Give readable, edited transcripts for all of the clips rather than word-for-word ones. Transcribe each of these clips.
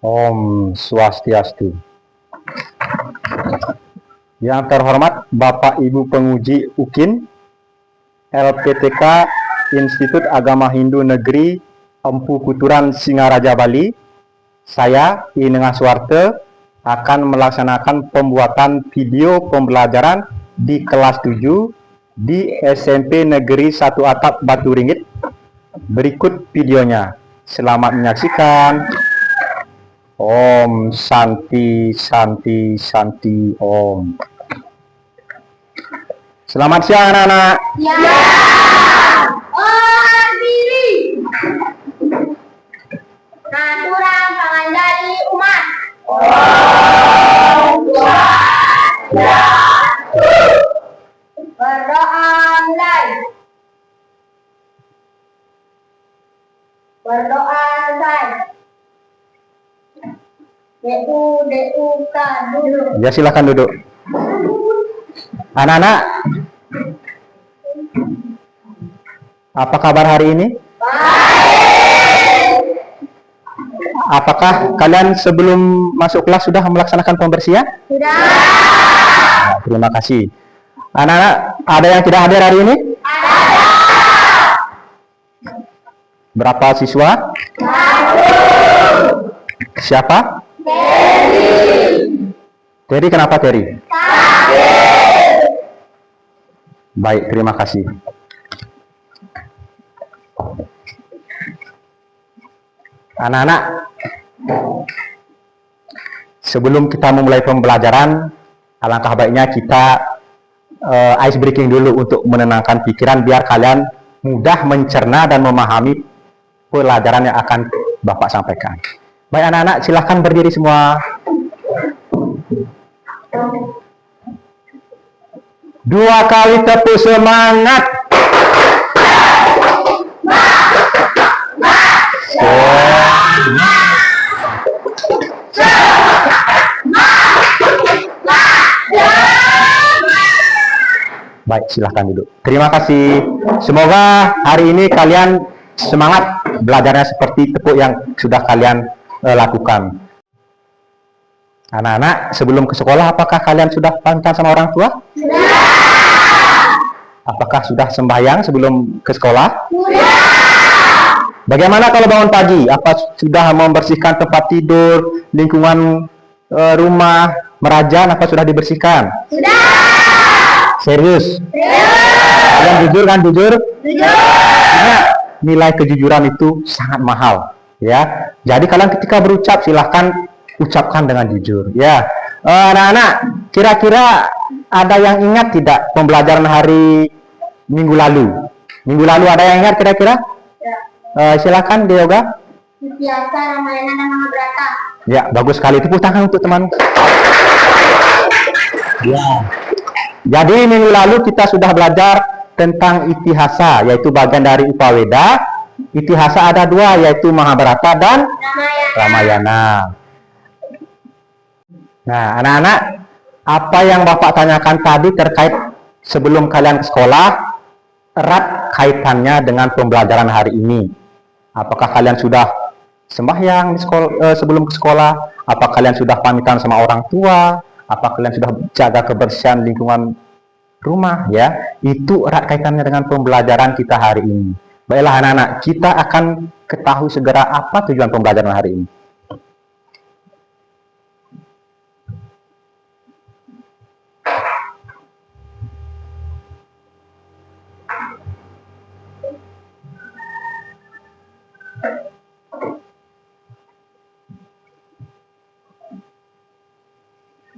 Om Swastiastu. Yang terhormat Bapak Ibu Penguji UKIN, LPTK Institut Agama Hindu Negeri Empu Kuturan Singaraja Bali, saya Inenga Suwarte akan melaksanakan pembuatan video pembelajaran di kelas 7 di SMP Negeri 1 Atap Batu Ringgit. Berikut videonya. Selamat menyaksikan. Om Santi Santi Santi Om. Selamat siang anak-anak. Ya. Orang diri. Natural pangandali umat. Om Swastiastu. Berdoa mulai. Berdoa selesai. Duduk. Ya, silakan duduk. Anak-anak, apa kabar hari ini? Baik. Apakah kalian sebelum masuk kelas sudah melaksanakan pembersihan? Sudah. Nah, terima kasih. Anak-anak, ada yang tidak hadir hari ini? Ada. Berapa siswa? 1. Siapa? Terry, kenapa Terry? Baik, terima kasih. Anak-anak, sebelum kita memulai pembelajaran, alangkah baiknya kita ice breaking dulu untuk menenangkan pikiran biar kalian mudah mencerna dan memahami pelajaran yang akan Bapak sampaikan. Baik anak-anak, silahkan berdiri semua. 2 kali tepuk semangat. Baik, silahkan duduk. Terima kasih. Semoga hari ini kalian semangat belajarnya seperti tepuk yang sudah kalian lakukan. Anak-anak, sebelum ke sekolah, apakah kalian sudah pamitan sama orang tua? Sudah. Apakah sudah sembahyang sebelum ke sekolah? Sudah. Bagaimana kalau bangun pagi? Apa sudah membersihkan tempat tidur, lingkungan rumah, merajan, apa sudah dibersihkan? Sudah. Serius? Serius. Kalian jujur kan? Jujur? Jujur. Ingat, nilai kejujuran itu sangat mahal. Ya, jadi kalian ketika berucap silahkan ucapkan dengan jujur. Ya, anak-anak, kira-kira ada yang ingat tidak pembelajaran hari minggu lalu? Minggu lalu ada yang ingat kira-kira? Ya. Silakan Deoga. Biasa Ramayana dan Mahabharata. Ya, bagus sekali. Tepuk tangan untuk teman. Ya. Jadi minggu lalu kita sudah belajar tentang itihasa, yaitu bagian dari Upaweda. Itihasa ada 2, yaitu Mahabharata dan Ramayana. Nah, anak-anak, apa yang Bapak tanyakan tadi terkait sebelum kalian ke sekolah, erat kaitannya dengan pembelajaran hari ini. Apakah kalian sudah sembahyang di sekolah, sebelum ke sekolah? Apa kalian sudah pamitan sama orang tua? Apa kalian sudah jaga kebersihan lingkungan rumah? Ya, itu erat kaitannya dengan pembelajaran kita hari ini. Baiklah anak-anak, kita akan ketahui segera apa tujuan pembelajaran hari ini.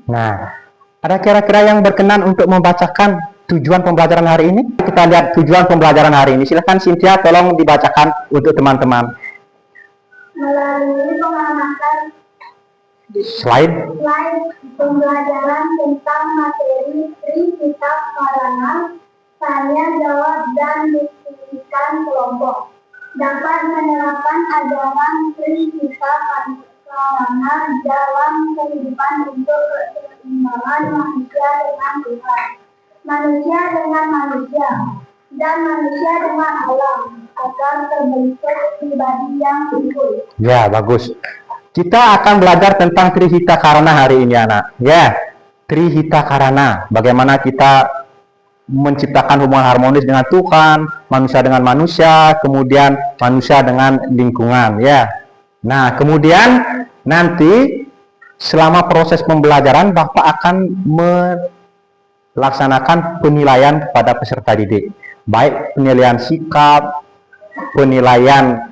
Nah, ada kira-kira yang berkenan untuk membacakan tujuan pembelajaran hari ini? Kita lihat tujuan pembelajaran hari ini. Silakan Cynthia, tolong dibacakan untuk teman-teman. Melalui pengamatan Slide. pembelajaran tentang materi Kitab Karangan, tanya jawab dan diskusikan kelompok dapat menerapkan ajaran Kitab Karangan dalam kehidupan untuk keseimbangan manusia dengan Tuhan, manusia dengan manusia, dan manusia dengan alam agar terbentuk pribadi yang unggul. Ya, bagus. Kita akan belajar tentang Trihita Karana hari ini anak. Ya, Trihita Karana. Bagaimana kita menciptakan hubungan harmonis dengan Tuhan, manusia dengan manusia, kemudian manusia dengan lingkungan. Ya. Nah, kemudian nanti selama proses pembelajaran Bapak akan melaksanakan penilaian kepada peserta didik. Baik penilaian sikap, penilaian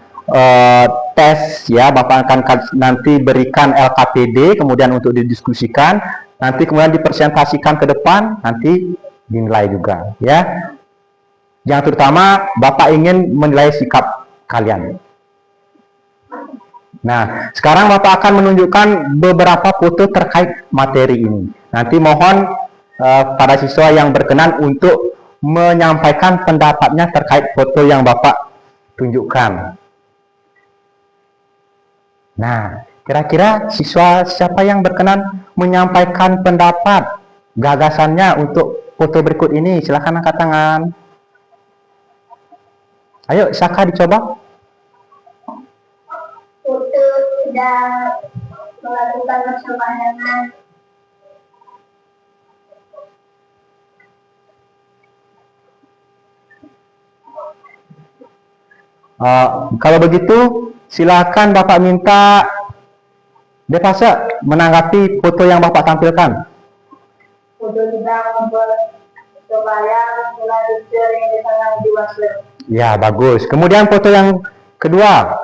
tes, ya, Bapak akan nanti berikan LKPD, kemudian untuk didiskusikan, nanti kemudian dipresentasikan ke depan, nanti dinilai juga, ya. Yang terutama Bapak ingin menilai sikap kalian. Nah, sekarang Bapak akan menunjukkan beberapa foto terkait materi ini. Nanti mohon pada siswa yang berkenan untuk menyampaikan pendapatnya terkait foto yang Bapak tunjukkan. Nah, kira-kira siswa siapa yang berkenan menyampaikan pendapat gagasannya untuk foto berikut ini? Silakan angkat tangan. Ayo, Saka dicoba. Foto sedang melakukan persembahyangan. Kalau begitu, silakan Bapak minta Devasa menanggapi foto yang Bapak tampilkan. Foto sedang bersembahyang melalui yang di tangan diwasle. Ya, bagus. Kemudian foto yang kedua.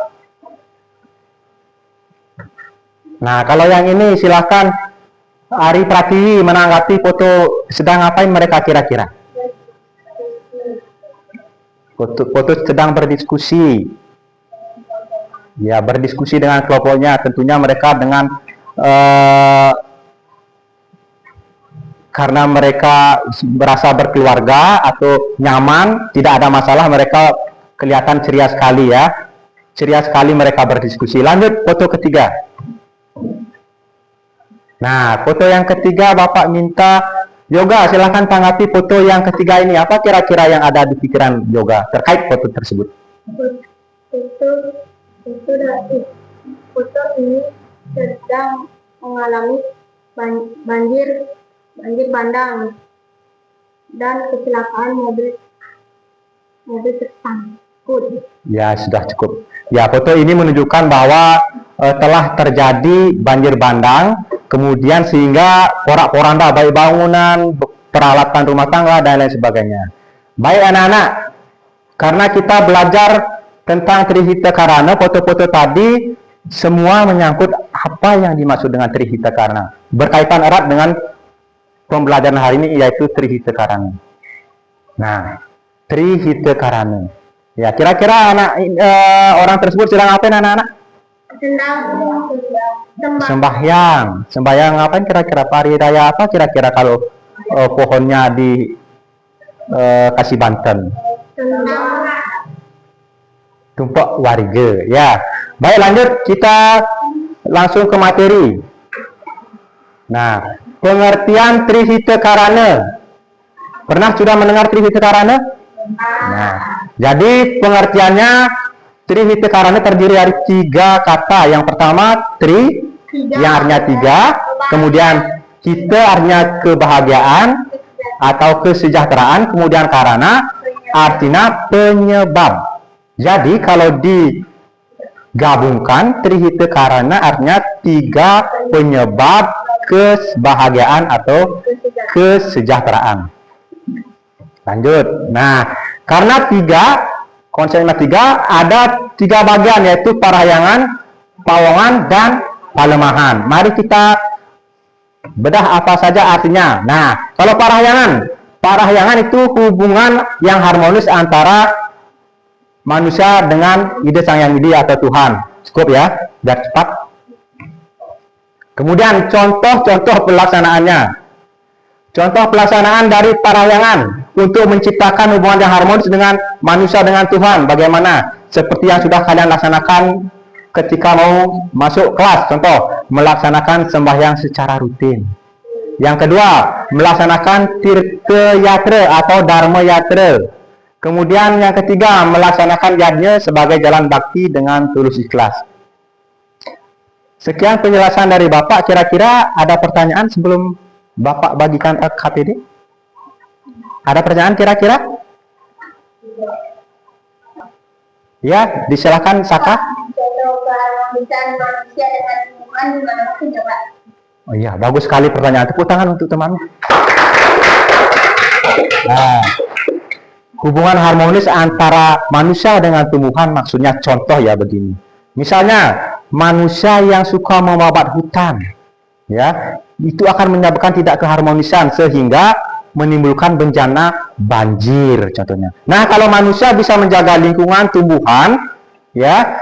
Nah, kalau yang ini silakan Ari Pratiwi menanggapi foto sedang ngapain mereka kira-kira. Foto sedang berdiskusi. Ya, berdiskusi dengan kelompoknya. Tentunya mereka dengan karena mereka berasa berkeluarga atau nyaman, tidak ada masalah, mereka kelihatan ceria sekali, ya. Ceria sekali mereka berdiskusi. Lanjut foto ketiga. Nah, foto yang ketiga Bapak minta Yoga, silahkan tanggapi foto yang ketiga ini. Apa kira-kira yang ada di pikiran Yoga terkait foto tersebut? Foto ini sedang mengalami banjir bandang dan kecelakaan mobil tersangkut. Ya, sudah cukup. Ya, foto ini menunjukkan bahwa telah terjadi banjir bandang, kemudian sehingga porak-poranda baik bangunan, peralatan rumah tangga, dan lain sebagainya. Baik anak-anak, karena kita belajar tentang Trihita Karana, foto-foto tadi semua menyangkut apa yang dimaksud dengan Trihita Karana. Berkaitan erat dengan pembelajaran hari ini, yaitu Trihita Karana. Nah, Trihita Karana. Ya, kira-kira orang tersebut sedang ngapain anak-anak? Sembahyang ngapain kira-kira? Hari raya apa kira-kira kalau pohonnya di kasih Banten? Tumpuk warga. Ya, baik, lanjut kita langsung ke materi. Nah, pengertian Trihita Karana. Pernah sudah mendengar Trihita Karana? Nah, jadi pengertiannya Trihita Karana terdiri dari 3 kata. Yang pertama tri, yang artinya 3, kemudian hita artinya kebahagiaan atau kesejahteraan, kemudian karana artinya penyebab. Jadi kalau digabungkan Trihita Karana artinya 3 penyebab kebahagiaan atau kesejahteraan. Lanjut. Nah, karena 3 konsepnya 3, ada 3 bagian, yaitu parahyangan, pawongan, dan palemahan. Mari kita bedah apa saja artinya. Nah, kalau parahyangan itu hubungan yang harmonis antara manusia dengan ide Sang Yang Widi atau Tuhan. Cukup ya, biar cepat. Kemudian contoh-contoh pelaksanaannya. Contoh pelaksanaan dari parahyangan untuk menciptakan hubungan yang harmonis dengan manusia dengan Tuhan. Bagaimana? Seperti yang sudah kalian laksanakan ketika mau masuk kelas. Contoh, melaksanakan sembahyang secara rutin. Yang kedua, melaksanakan tirta yatra atau dharma yatra. Kemudian yang ketiga, melaksanakan yajna sebagai jalan bakti dengan tulus ikhlas. Sekian penjelasan dari Bapak. Kira-kira ada pertanyaan sebelum Bapak bagikan KPD? Ada pertanyaan kira-kira? Ya, disilakan Saka. Coba bicara manusia dengan Tuhan gimana maksudnya, Pak? Oh iya, bagus sekali pertanyaan. Tepuk tangan untuk teman. Nah, hubungan harmonis antara manusia dengan tumbuhan maksudnya contoh ya begini. Misalnya manusia yang suka membabat hutan, ya, itu akan menyebabkan tidak keharmonisan sehingga menimbulkan bencana banjir contohnya. Nah, kalau manusia bisa menjaga lingkungan tumbuhan, ya,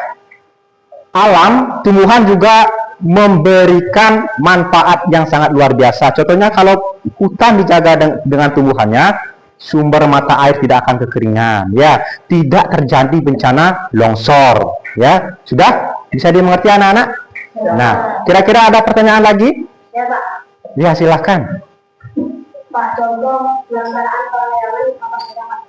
alam, tumbuhan juga memberikan manfaat yang sangat luar biasa. Contohnya kalau hutan dijaga dengan tumbuhannya, sumber mata air tidak akan kekeringan, ya, tidak terjadi bencana longsor, ya. Sudah bisa dimengerti anak-anak? Nah, kira-kira ada pertanyaan lagi? Ya, Pak. Ya, silahkan. Pak, contoh pelaksanaan parahyangan apa saja, Pak?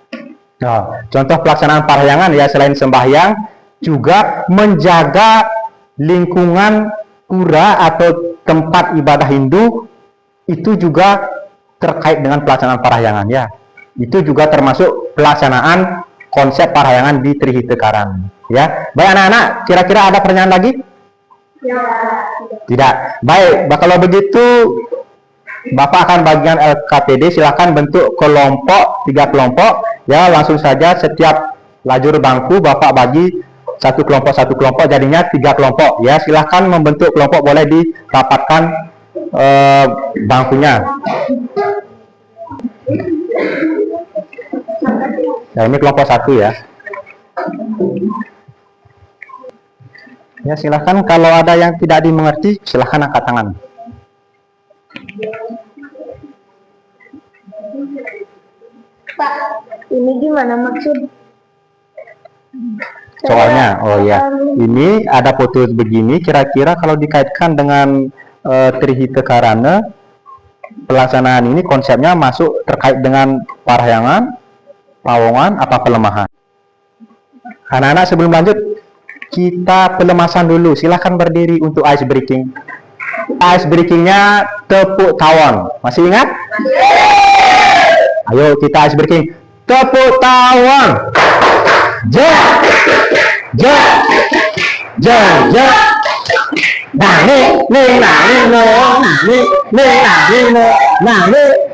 Nah, contoh pelaksanaan parahyangan ya selain sembahyang juga menjaga lingkungan pura atau tempat ibadah Hindu itu juga terkait dengan pelaksanaan parahyangan ya. Itu juga termasuk pelaksanaan konsep parahyangan di Trihita Karang ya. Baik anak-anak, kira-kira ada pertanyaan lagi? Ya. Tidak. Baik, kalau begitu Bapak akan bagian LKPD, silakan bentuk kelompok, 3 kelompok ya, langsung saja setiap lajur bangku Bapak bagi satu kelompok jadinya 3 kelompok ya. Silahkan membentuk kelompok, boleh dirapatkan bangkunya ya. Ini kelompok 1 ya. Ya, silahkan kalau ada yang tidak dimengerti silahkan angkat tangan. Pak, ini gimana maksud? Soalnya, oh ya, ini ada foto begini. Kira-kira kalau dikaitkan dengan Trihita Karana, pelaksanaan ini konsepnya masuk terkait dengan parahyangan, pawongan, apa pelemahan? Anak-anak sebelum lanjut, kita pelemasan dulu. Silahkan berdiri untuk ice breaking. Ice breakingnya tepuk tawon. Masih ingat? Ayo kita ice breaking. Tepuk tawon. Jek, jek, jek, jek. Nah, nih, nah, nih, no, nih, nah, nih, no, nah,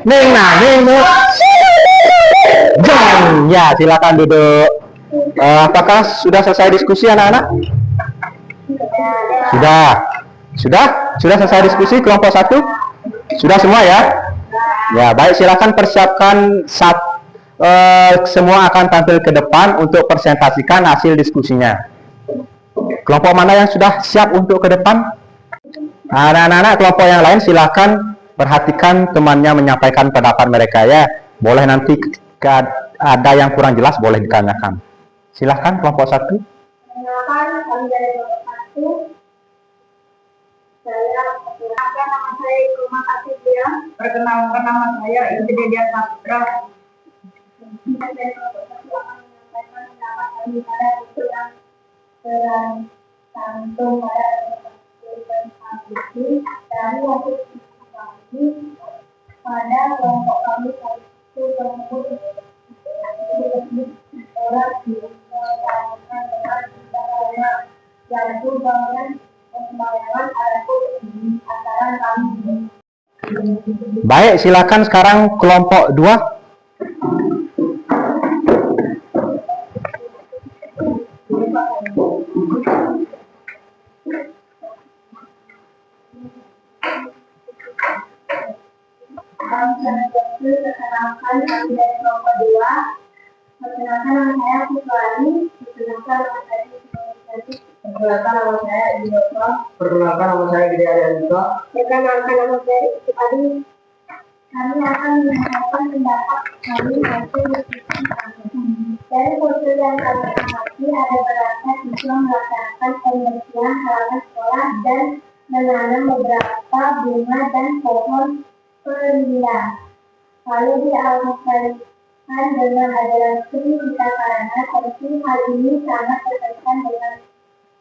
nih, nah, nih, no. Jeng, ya, silakan duduk. Apakah sudah selesai diskusi anak-anak? Sudah selesai diskusi kelompok 1? Sudah semua ya? Ya, baik, silakan persiapkan semua akan tampil ke depan untuk presentasikan hasil diskusinya. Kelompok mana yang sudah siap untuk ke depan? Anak-anak kelompok yang lain silakan perhatikan temannya menyampaikan pendapat mereka ya. Boleh nanti ketika ada yang kurang jelas boleh ditanyakan. Silakan kelompok 1. Perkenalkan, kami dari kelompok 1. Perkenalkan, nama saya Ikuma Kasih. Perkenalkan, nama saya Indri Dia Saputra. Kita dari kelompok 1 akan menyampaikan pendapat kami pada buku yang tercantum pada dari hasil kami pada kelompok kami itu tersebut orang dilakukan dengan yaitu bangunan pembayaran antara kami. Baik, silakan sekarang kelompok 2. Perkenalkan, kami dari kelompok 2. Perkenalkan, nama saya Putrani. Perkenalkan, nama saya Putrani. Perkenalkan, nama saya Indra. Perkenalkan, nama saya Gede Arianto. Perkenalkan, nama saya Adi. Kami akan menyampaikan pendapat kami hasil diskusi kami. Dari foto yang kami amati ada beberapa siswa melaksanakan pembersihan halaman sekolah dan menanam beberapa bunga dan pohon perindah. Lalu dialokasikan dengan ajaran Sri Kita Karana, tentu hal ini sangat berkaitan dengan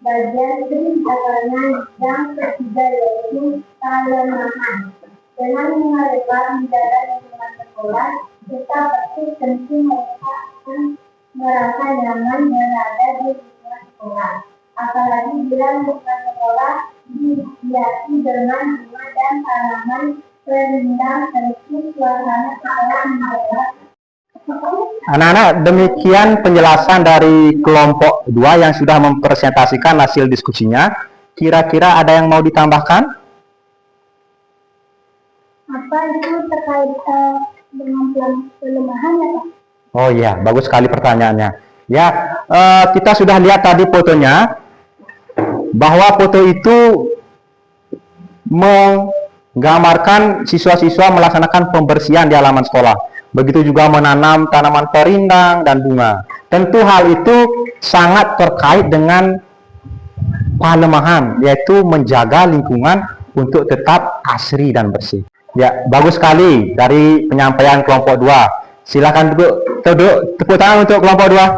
Bagian karena yang ketiga yaitu kelemahan. Dengan melebar menjaga lingkungan sekolah, kita pasti tentu mereka akan merasa nyaman berada di lingkungan sekolah. Apalagi bila lingkungan sekolah dihiasi dengan bunga dan tanaman rindang serta suasana alam menjaga. Anak-anak, demikian penjelasan dari kelompok 2 yang sudah mempresentasikan hasil diskusinya. Kira-kira ada yang mau ditambahkan? Apa itu terkait dengan pelemahan ya Pak? Oh iya, bagus sekali pertanyaannya. Ya, kita sudah lihat tadi fotonya, bahwa foto itu menggambarkan siswa-siswa melaksanakan pembersihan di halaman sekolah. Begitu juga menanam tanaman perindang dan bunga. Tentu hal itu sangat terkait dengan pelemahan, yaitu menjaga lingkungan untuk tetap asri dan bersih. Ya, bagus sekali dari penyampaian kelompok 2. Silakan duduk, tepuk tangan untuk kelompok 2.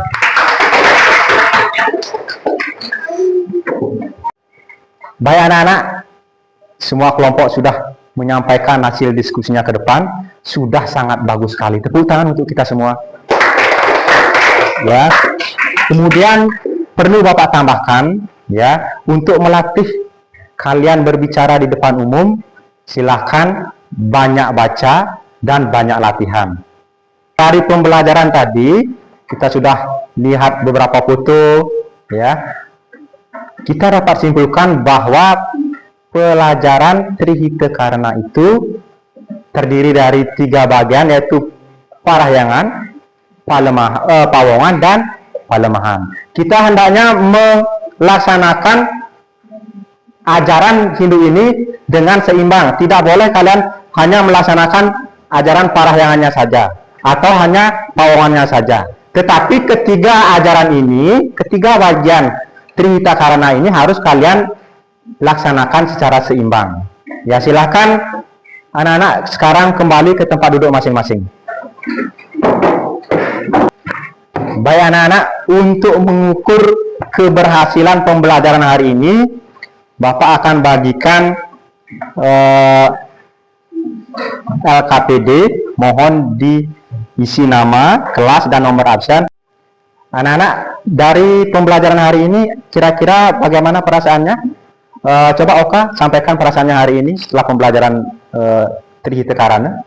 Baik anak-anak, semua kelompok sudah menyampaikan hasil diskusinya ke depan, sudah sangat bagus sekali. Tepuk tangan untuk kita semua. Ya. Kemudian perlu Bapak tambahkan, ya, untuk melatih kalian berbicara di depan umum, silahkan banyak baca dan banyak latihan. Dari pembelajaran tadi, kita sudah lihat beberapa foto, ya. Kita dapat simpulkan bahwa pelajaran Trihita Karana itu terdiri dari 3 bagian, yaitu parahyangan, pawongan, dan palemahan. Kita hendaknya melaksanakan ajaran Hindu ini dengan seimbang. Tidak boleh kalian hanya melaksanakan ajaran parahyangannya saja atau hanya pawongannya saja. Tetapi ketiga ajaran ini, ketiga bagian Trihita Karana ini harus kalian laksanakan secara seimbang. Ya, silahkan anak-anak sekarang kembali ke tempat duduk masing-masing. Baik anak-anak, untuk mengukur keberhasilan pembelajaran hari ini, Bapak akan bagikan LKPD. Mohon diisi nama, kelas, dan nomor absen. Anak-anak, dari pembelajaran hari ini kira-kira bagaimana perasaannya? Coba Oka sampaikan perasaannya hari ini setelah pembelajaran Trihita Karana.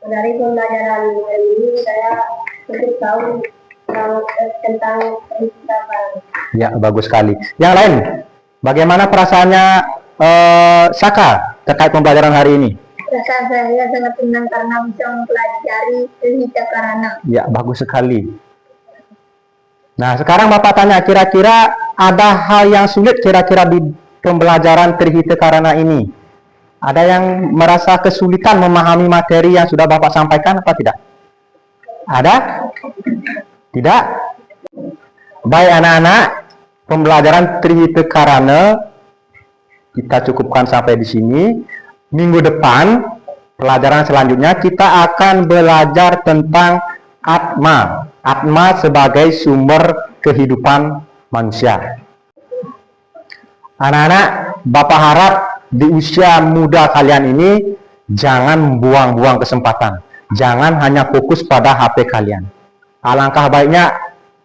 Dari pembelajaran hari ini saya cukup tahu tentang Trihita Karana. Ya, bagus sekali. Yang lain, bagaimana perasaannya Saka terkait pembelajaran hari ini? Perasaan saya sangat senang karena bisa mempelajari Trihita Karana. Ya, bagus sekali. Nah, sekarang Bapak tanya, kira-kira ada hal yang sulit kira-kira di pembelajaran Trihita Karana ini? Ada yang merasa kesulitan memahami materi yang sudah Bapak sampaikan apa tidak? Ada? Tidak? Baik anak-anak, pembelajaran Trihita Karana kita cukupkan sampai di sini. Minggu depan, pelajaran selanjutnya kita akan belajar tentang Atma. Atma sebagai sumber kehidupan manusia. Anak-anak, Bapak harap di usia muda kalian ini jangan buang-buang kesempatan. Jangan hanya fokus pada HP kalian. Alangkah baiknya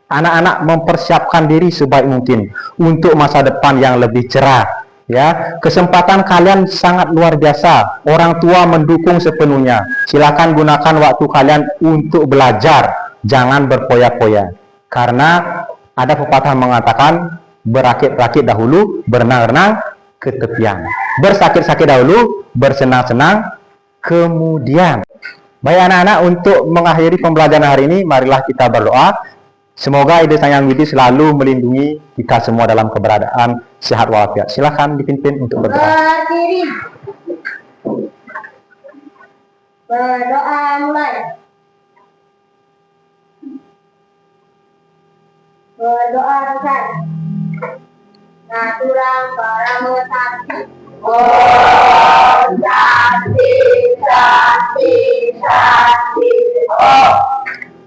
anak-anak mempersiapkan diri sebaik mungkin untuk masa depan yang lebih cerah. Ya, kesempatan kalian sangat luar biasa. Orang tua mendukung sepenuhnya. Silakan gunakan waktu kalian untuk belajar. Jangan berpoya-poya. Karena ada pepatah mengatakan, berakit-rakit dahulu, berenang-renang ke tepian. Bersakit-sakit dahulu, bersenang-senang kemudian. Baik anak-anak, untuk mengakhiri pembelajaran hari ini, marilah kita berdoa. Semoga Ide Sang Yang Widi selalu melindungi kita semua dalam keberadaan sehat walafiat. Silahkan dipimpin untuk berdoa. Berdiri. Berdoa mulai. Berdoa selesai. Naturang Paramesakti. Om Santi Santi Santi Om.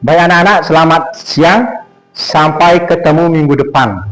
Baik anak-anak, selamat siang. Sampai ketemu minggu depan.